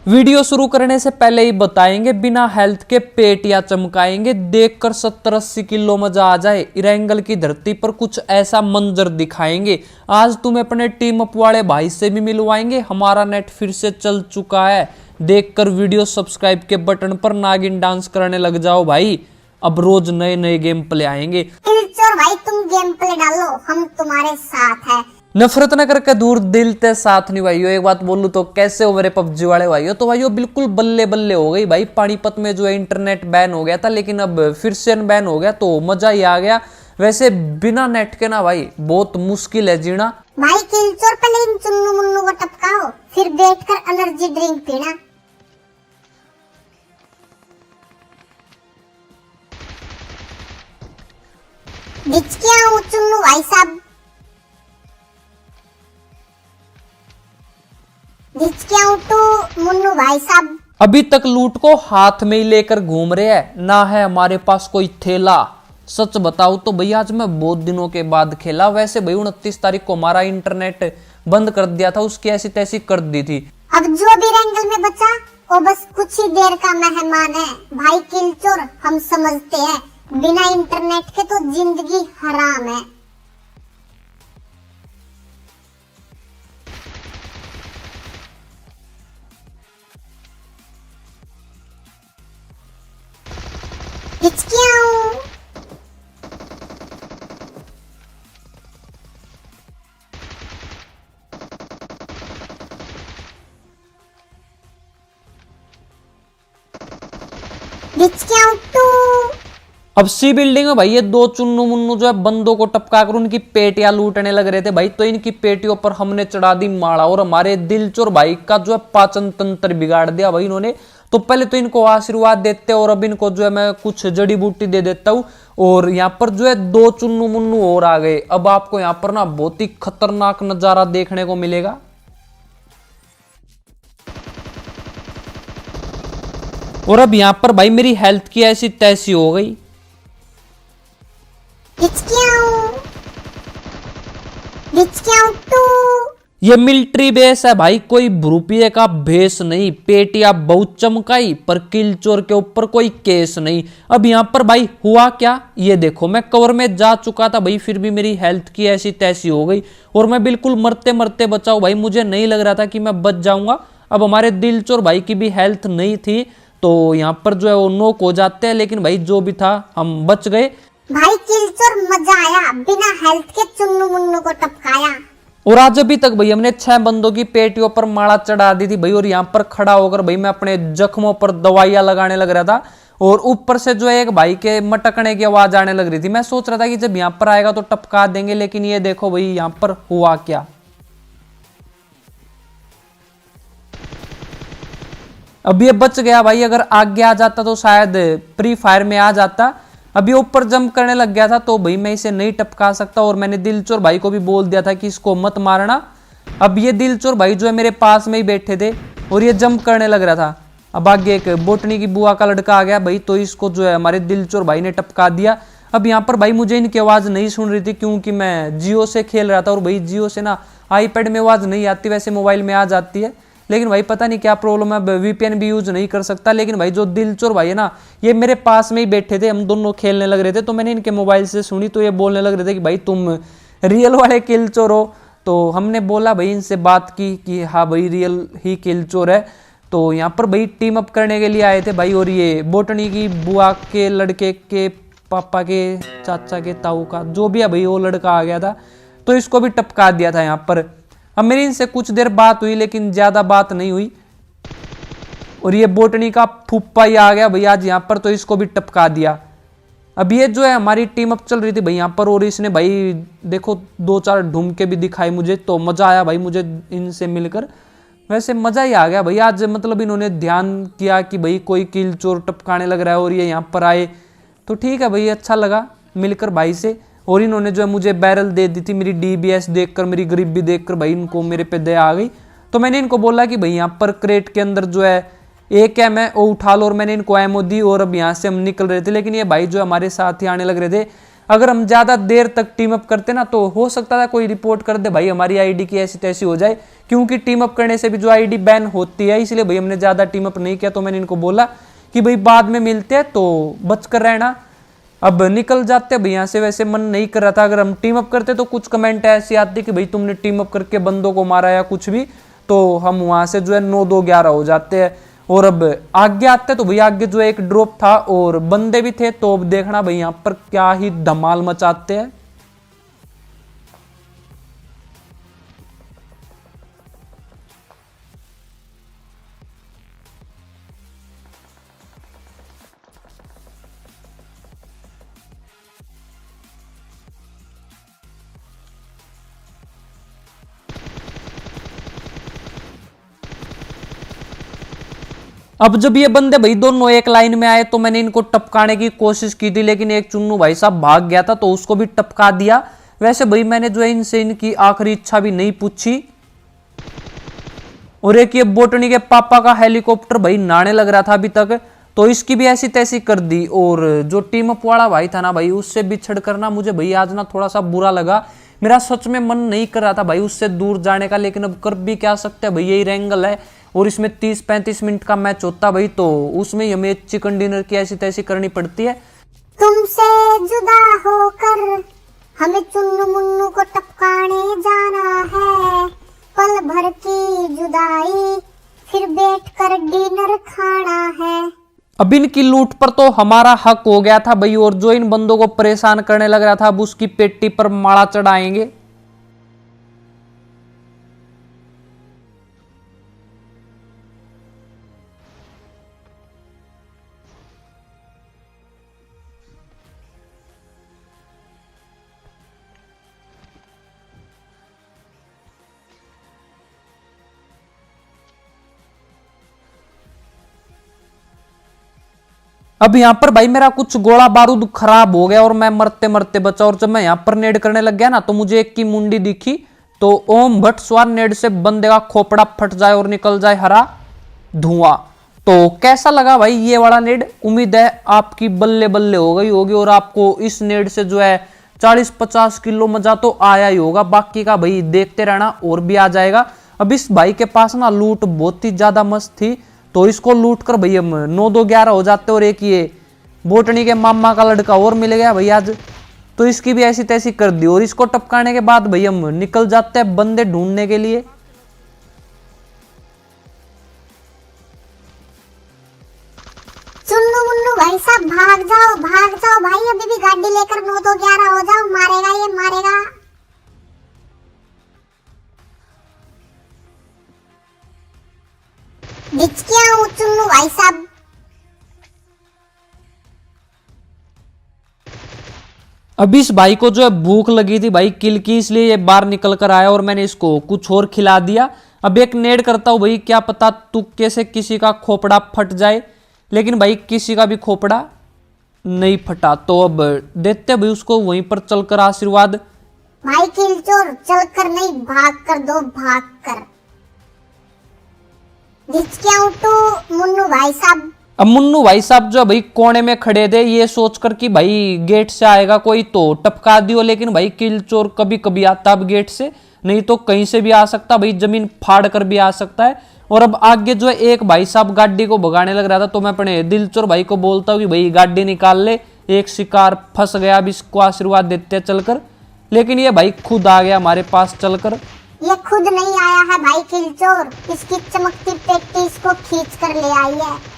Video शुरू करने से पहले ही बताएंगे, बिना हेल्थ के पेट या चमकाएंगे, देखकर 70-80 किलो मजा आ जाए। इरंगल की धरती पर कुछ ऐसा मंजर दिखाएंगे। आज तुम्हें अपने टीम अप वाले भाई से भी मिलवाएंगे। हमारा नेट फिर से चल चुका है। देखकर वीडियो सब्सक्राइब के बटन पर नागिन डांस करने लग जाओ भाई। अब रोज नए नए गेम प्ले आएंगे। भाई तुम गेम प्ले डालो, हम तुम्हारे साथ हैं। नफरत न करके दूर, दिल ते साथ नहीं भाइयों। एक बात बोलूं तो कैसे हो मेरे पबजी वाले भाइयों? तो भाइयों बिल्कुल बल्ले बल्ले हो गई भाई। पानीपत में जो है इंटरनेट बैन हो गया था, लेकिन अब फिर से बैन हो गया तो मजा ही आ गया। वैसे बिना नेट के ना भाई बहुत मुश्किल है जीना। भाई किलचोर पहले इन चुन्नू मुन्नू को टपकाओ, फिर बैठकर एनर्जी ड्रिंक पीना। डिचकियां हूँ चुन्नू भाई साहब, मुन्नू भाई साहब। अभी तक लूट को हाथ में ही लेकर घूम रहे हैं, ना है हमारे पास कोई थैला। सच बताऊं तो भैया आज मैं बहुत दिनों के बाद खेला। वैसे भाई 29 तारीख को हमारा इंटरनेट बंद कर दिया था, उसकी ऐसी तैसी कर दी थी। अब जो भी रैंगल में बचा वो बस कुछ ही देर का मेहमान है। भाई किलचोर हम समझते हैं, बिना इंटरनेट के तो जिंदगी हराम है। अब सी बिल्डिंग में भाई ये दो चुन्नू मुन्नू जो है बंदों को टपका कर उनकी पेटियां लूटने लग रहे थे भाई। तो इनकी पेटियों पर हमने चढ़ा दी माला और हमारे दिलचोर भाई का जो है पाचन तंत्र बिगाड़ दिया भाई इन्होंने। तो पहले तो इनको आशीर्वाद देते और अब इनको जो है मैं कुछ जड़ी बूटी दे देता हूँ। और यहाँ पर जो है दो चुन्नू मुन्नू और आ गए। अब आपको यहाँ पर ना बहुत ही खतरनाक नजारा देखने को मिलेगा। और अब यहाँ पर भाई मेरी हेल्थ की ऐसी तैसी हो गई। ये मिलिट्री बेस है भाई, कोई रुपये का भेस नहीं। पेटिया बहुत चमकाई पर किलचोर के ऊपर कोई केस नहीं। अब यहाँ पर भाई हुआ क्या ये देखो। मैं कवर में जा चुका था भाई, फिर भी मेरी हेल्थ की ऐसी तैसी हो गई और मैं बिल्कुल मरते मरते बचाऊ भाई। मुझे नहीं लग रहा था कि मैं बच जाऊंगा। अब हमारे दिलचोर भाई की भी हेल्थ नहीं थी तो यहाँ पर जो है वो नोक हो जाते हैं, लेकिन भाई जो भी था हम बच गए। भाई किलचोर मजा आया, बिना हेल्थ के चुन्नू मुन्नू को टपकाया। और आज अभी तक भाई हमने 6 बंदों की पेटियों पर माला चढ़ा दी थी भाई। और यहाँ पर खड़ा होकर भाई मैं अपने जख्मों पर दवाइयां लगाने लग रहा था और ऊपर से जो है एक भाई के मटकने की आवाज आने लग रही थी। मैं सोच रहा था कि जब यहाँ पर आएगा तो टपका देंगे, लेकिन ये देखो भाई यहाँ पर हुआ क्या। अब ये बच गया भाई, अगर आगे आ जाता तो शायद प्री फायर में आ जाता। अभी ऊपर जंप करने लग गया था तो भाई मैं इसे नहीं टपका सकता। और मैंने दिलचोर भाई को भी बोल दिया था कि इसको मत मारना। अब ये दिलचोर भाई जो है मेरे पास में ही बैठे थे और ये जंप करने लग रहा था। अब आगे एक बोटनी की बुआ का लड़का आ गया भाई, तो इसको जो है हमारे दिलचोर भाई ने टपका दिया। अब यहाँ पर भाई मुझे इनकी आवाज़ नहीं सुन रही थी क्योंकि मैं जियो से खेल रहा था और भाई जियो से ना आईपैड में आवाज़ नहीं आती, वैसे मोबाइल में आ जाती है। लेकिन भाई पता नहीं क्या प्रॉब्लम है, वीपीएन भी यूज नहीं कर सकता। लेकिन भाई जो दिलचोर भाई है ना, ये मेरे पास में ही बैठे थे, हम दोनों खेलने लग रहे थे। तो मैंने इनके मोबाइल से सुनी तो ये बोलने लग रहे थे कि भाई तुम रियल वाले किलचोर हो। तो हमने बोला भाई इनसे बात की कि हाँ भाई रियल ही किलचोर है। तो यहाँ पर भाई टीम अप करने के लिए आए थे भाई। और ये बोटनी की बुआ के लड़के के पापा के चाचा के ताऊ का जो भी है भाई वो लड़का आ गया था, तो इसको भी टपका दिया था यहाँ पर। अब मेरी इनसे कुछ देर बात हुई लेकिन ज्यादा बात नहीं हुई। और ये बोटनी का फूफा ही आ गया भाई आज यहाँ पर, तो इसको भी टपका दिया। अब ये जो है हमारी टीम अप चल रही थी भाई यहाँ पर और इसने भाई देखो 2-4 ढूंढके भी दिखाई मुझे, तो मजा आया भाई मुझे इनसे मिलकर। वैसे मजा ही आ गया भाई आज, मतलब इन्होंने ध्यान किया कि भाई कोई किलचोर टपकाने लग रहा है और ये यहाँ पर आए तो ठीक है भाई, अच्छा लगा मिलकर भाई से। और इन्होंने जो है मुझे बैरल दे दी थी। मेरी डीबीएस देखकर, मेरी गरीबी देखकर भाई इनको मेरे पे दया आ गई। तो मैंने इनको बोला कि भाई यहाँ पर क्रेट के अंदर जो है एक एम है वो उठा लो, और मैंने इनको एमओ दी। और अब यहाँ से हम निकल रहे थे, लेकिन ये भाई जो हमारे साथ ही आने लग रहे थे अगर हम ज्यादा देर तक टीम अप करते ना तो हो सकता था कोई रिपोर्ट कर दे भाई हमारी आईडी की ऐसी तैसी हो जाए, क्योंकि टीम अप करने से भी जो आईडी बैन होती है, इसलिए भाई हमने ज्यादा टीम अप नहीं किया। तो मैंने इनको बोला कि भाई बाद में मिलते हैं तो बच कर रहना। अब निकल जाते भाई यहाँ से, वैसे मन नहीं कर रहा था। अगर हम टीम अप करते तो कुछ कमेंट ऐसी आती कि भाई तुमने टीम अप करके बंदों को मारा या कुछ भी, तो हम वहां से जो है 9-2-11 हो जाते हैं। और अब आगे आते तो भाई आगे जो है एक ड्रॉप था और बंदे भी थे, तो अब देखना भाई यहाँ पर क्या ही धमाल मचाते हैं। अब जब ये बंदे भाई दोनों एक लाइन में आए तो मैंने इनको टपकाने की कोशिश की थी, लेकिन एक चुन्नू भाई साहब भाग गया था तो उसको भी टपका दिया। वैसे भाई मैंने जो है इनसे इनकी आखिरी इच्छा भी नहीं पूछी। और एक ये बोटनी के पापा का हेलीकॉप्टर भाई नहाने लग रहा था अभी तक, तो इसकी भी ऐसी तैसी कर दी। और जो टीम अप वाला भाई था ना भाई, उससे बिछड़ करना मुझे भाई आज ना थोड़ा सा बुरा लगा। मेरा सच में मन नहीं कर रहा था भाई उससे दूर जाने का, लेकिन अब कर भी क्या सकते हैं भाई, यही रेंगल है। और इसमें 30-35 मिनट का मैच होता भाई, तो उसमें हमें चिकन डिनर की ऐसी तैसी करनी पड़ती है। तुमसे जुदा होकर हमें चुन्नू मुन्नू को टपकाने जाना है, पल भर की जुदाई फिर बैठकर डिनर खाना है। अब इनकी लूट पर तो हमारा हक हो गया था भाई, और जो इन बंदों को परेशान करने लग रहा था अब उसकी पेटी पर माला चढ़ाएंगे। अब यहाँ पर भाई मेरा कुछ गोला बारूद खराब हो गया और मैं मरते मरते बचा। और जब मैं यहाँ पर नेड करने लग गया ना तो मुझे एक की मुंडी दिखी, तो ओम भट्ट स्वार नेड से बंदे का खोपड़ा फट जाए और निकल जाए हरा धुआं। तो कैसा लगा भाई ये वाला नेड? उम्मीद है आपकी बल्ले बल्ले हो गई होगी और आपको इस नेड से जो है 40-50 किलो मजा तो आया ही होगा। बाकी का भाई देखते रहना और भी आ जाएगा। अब इस भाई के पास ना लूट बहुत ही ज्यादा मस्त थी, तो इसको लूट कर भाई हम 9-2-11 हो जाते। और एक ये बोटनी के मामा का लड़का और मिल गया भाई आज, तो इसकी भी ऐसी तैसी कर दी। और इसको टपकाने के बाद भाई हम निकल जाते हैं बंदे ढूंढने के लिए। चुन्नू मुन्नू भाई साहब भाग जाओ भाई, अभी भी गाड़ी लेकर 9-2-11 हो जाओ, मारेगा ये मारेगा। डिचकियां हूँ चुन्नू भाई साहब। अब इस भाई को जो है भूख लगी थी भाई किल की, इसलिए ये बाहर निकल कर आया और मैंने इसको कुछ और खिला दिया। अब एक नेड करता हूं भाई, क्या पता तुक्के से किसी का खोपड़ा फट जाए, लेकिन भाई किसी का भी खोपड़ा नहीं फटा। तो अब देते भाई उसको वहीं पर चलकर आशीर्वाद। भाई किल चोर चलकर नहीं भाग कर दो, भाग कर। डिचकियां हूँ तो मुन्नू भाई साहब। अब मुन्नू भाई साहब जो भाई कोने में खड़े थे, ये सोचकर कि भाई गेट से आएगा कोई तो टपका दियो, लेकिन भाई किल चोर कभी कभी आता अब गेट से, नहीं तो कहीं से भी आ सकता भाई, जमीन फाड़ कर भी आ सकता है। और अब आगे जो है एक भाई साहब गाड़ी को भगाने लग रहा था, तो मैं अपने दिलचोर भाई को बोलता हूँ कि भाई गाड़ी निकाल ले, एक शिकार फंस गया, अब इसको आशीर्वाद देते हैं चलकर। लेकिन ये भाई खुद आ गया हमारे पास चलकर। ये खुद नहीं आया है भाई किल चोर, इसकी चमकती पेटी इसको खींच कर ले आई है।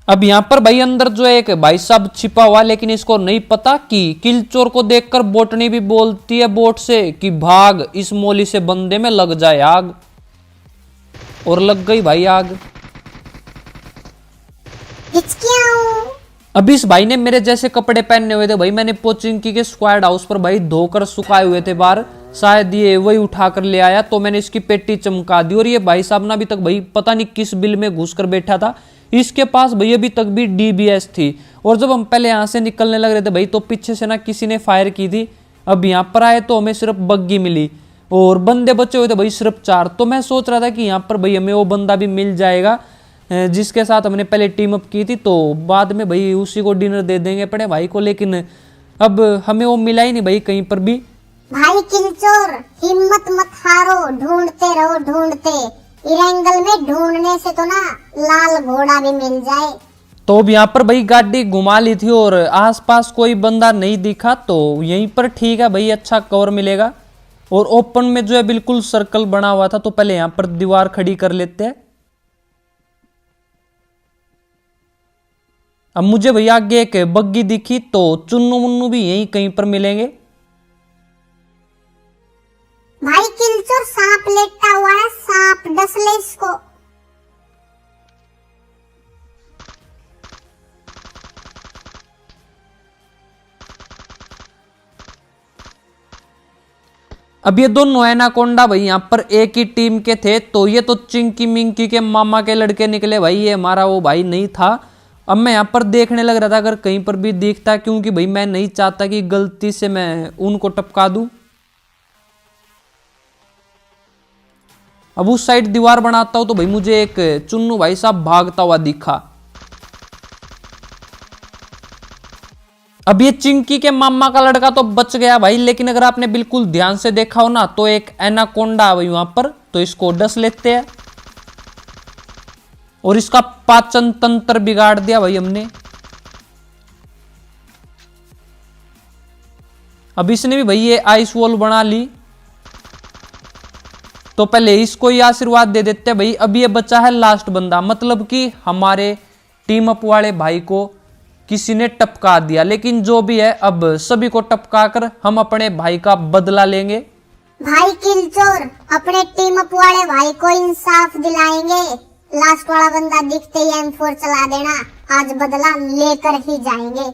अब यहाँ पर भाई अंदर जो है एक भाई साहब छिपा हुआ, लेकिन इसको नहीं पता कि किल चोर को देखकर बोटनी भी बोलती है बोट से कि भाग, इस मोली से बंदे में लग जाए आग। और लग गई भाई आग। अब इस भाई ने मेरे जैसे कपड़े पहने हुए थे भाई, मैंने पोचिंकी के स्क्वाड हाउस पर भाई धोकर सुखाए हुए थे बाहर, शायद ये वही उठा कर ले आया, तो मैंने इसकी पेटी चमका दी। और ये भाई साहब ना अभी तक भाई पता नहीं किस बिल में घुस कर बैठा था, इसके पास भाई अभी तक भी DBS थी। और जब हम पहले यहाँ से निकलने लग रहे थे भाई, तो पीछे से ना किसी ने फायर की थी। अब यहाँ पर आए तो हमें सिर्फ बग्गी मिली और बंदे बचे हुए थे भाई सिर्फ 4। तो मैं सोच रहा था कि यहाँ पर भाई हमें वो बंदा भी मिल जाएगा जिसके साथ हमने पहले टीम अप की थी, तो बाद में भाई उसी को डिनर दे देंगे अपने भाई को। लेकिन अब हमें वो मिला ही नहीं भाई कहीं पर भी। भाई किलचोर, हिम्मत मत हारो, ढूंढते रहो ढूंढते। इरेंगल में ढूंढने से तो ना लाल घोड़ा भी मिल जाए। तो अब यहाँ पर भाई गाड़ी घुमा ली थी और आसपास कोई बंदा नहीं दिखा, तो यहीं पर ठीक है भाई, अच्छा कवर मिलेगा। और ओपन में जो है बिल्कुल सर्कल बना हुआ था, तो पहले यहाँ पर दीवार खड़ी कर लेते हैं। अब मुझे भैया आगे एक बग्गी दिखी, तो चुन्नू मुन्नू भी यहीं कहीं पर मिलेंगे। भाई किलचोर, सांप लेटा हुआ है, सांप डस ले इसको। अब ये दोनों एनाकोंडा भाई यहाँ पर एक ही टीम के थे, तो ये तो चिंकी मिंकी के मामा के लड़के निकले भाई, ये हमारा वो भाई नहीं था। अब मैं यहाँ पर देखने लग रहा था अगर कहीं पर भी दिखता, क्योंकि भाई मैं नहीं चाहता कि गलती से मैं उनको टपका दूं। अब उस साइड दीवार बनाता हूं तो भाई मुझे एक चुन्नू भाई साहब भागता हुआ दिखा। अब ये चिंकी के मामा का लड़का तो बच गया भाई, लेकिन अगर आपने बिल्कुल ध्यान से देखा हो ना, तो एक एनाकोंडा भाई वहां पर, तो इसको डस लेते हैं। और इसका पाचन तंत्र बिगाड़ दिया भाई हमने। अब इसने भी भाई ये आइस वॉल बना ली, तो पहले इसको ही आशीर्वाद दे देते हैं भाई। अब ये बचा है लास्ट बंदा, मतलब कि हमारे टीम अप वाले भाई को किसी ने टपका दिया। लेकिन जो भी है, अब सभी को टपका कर हम अपने भाई का बदला लेंगे। भाई किलचोर, अपने टीम अप वाले भाई को इंसाफ दिलाएंगे। लास्ट वाला बंदा दिखते ही M4 चला देना, आज बदला लेकर ही जाएंगे।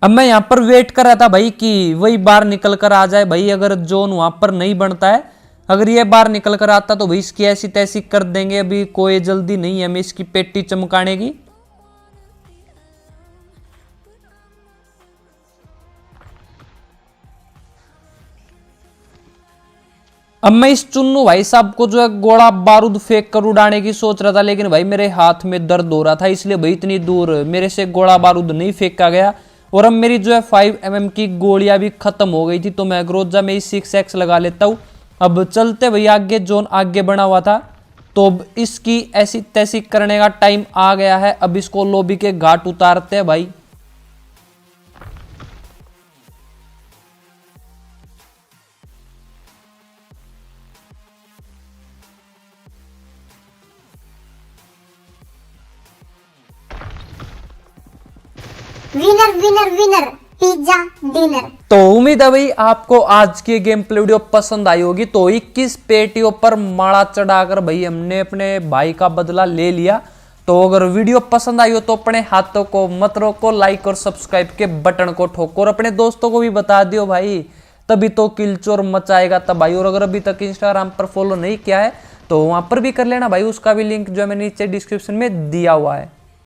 अब मैं यहाँ पर वेट कर रहा था भाई कि वही बाहर निकल कर आ जाए भाई। अगर जोन वहां पर नहीं बनता है, अगर ये बाहर निकल कर आता तो भाई इसकी ऐसी तैसी कर देंगे। अभी कोई जल्दी नहीं है हमें इसकी पेटी चमकाने की। अब मैं इस चुन्नू भाई साहब को जो है गोला बारूद फेंक कर उड़ाने की सोच रहा था, लेकिन भाई मेरे हाथ में दर्द हो रहा था, इसलिए भाई इतनी दूर मेरे से गोला बारूद नहीं फेंका गया। और अब मेरी जो है 5mm की गोलियां भी खत्म हो गई थी, तो मैं ग्रोजा में 6x लगा लेता हूँ। अब चलते भाई आगे, जोन आगे बना हुआ था, तो अब इसकी ऐसी तैसी करने का टाइम आ गया है। अब इसको लॉबी के घाट उतारते हैं भाई। Winner winner winner, pizza dinner. तो उम्मीद है भाई आपको आज की गेम प्ले वीडियो पसंद आई होगी। तो 21 पेटियों पर माड़ा चढ़ाकर भाई हमने अपने भाई का बदला ले लिया। तो अगर वीडियो पसंद आई हो तो अपने हाथों को मत रोको, लाइक और सब्सक्राइब के बटन को ठोको और अपने दोस्तों को भी बता दियो भाई, तभी तो किलचोर मचाएगा तब भाई। और अगर अभी तक इंस्टाग्राम पर फॉलो नहीं किया है तो वहां पर भी कर लेना भाई, उसका भी लिंक जो है मैंने नीचे डिस्क्रिप्शन में दिया हुआ है।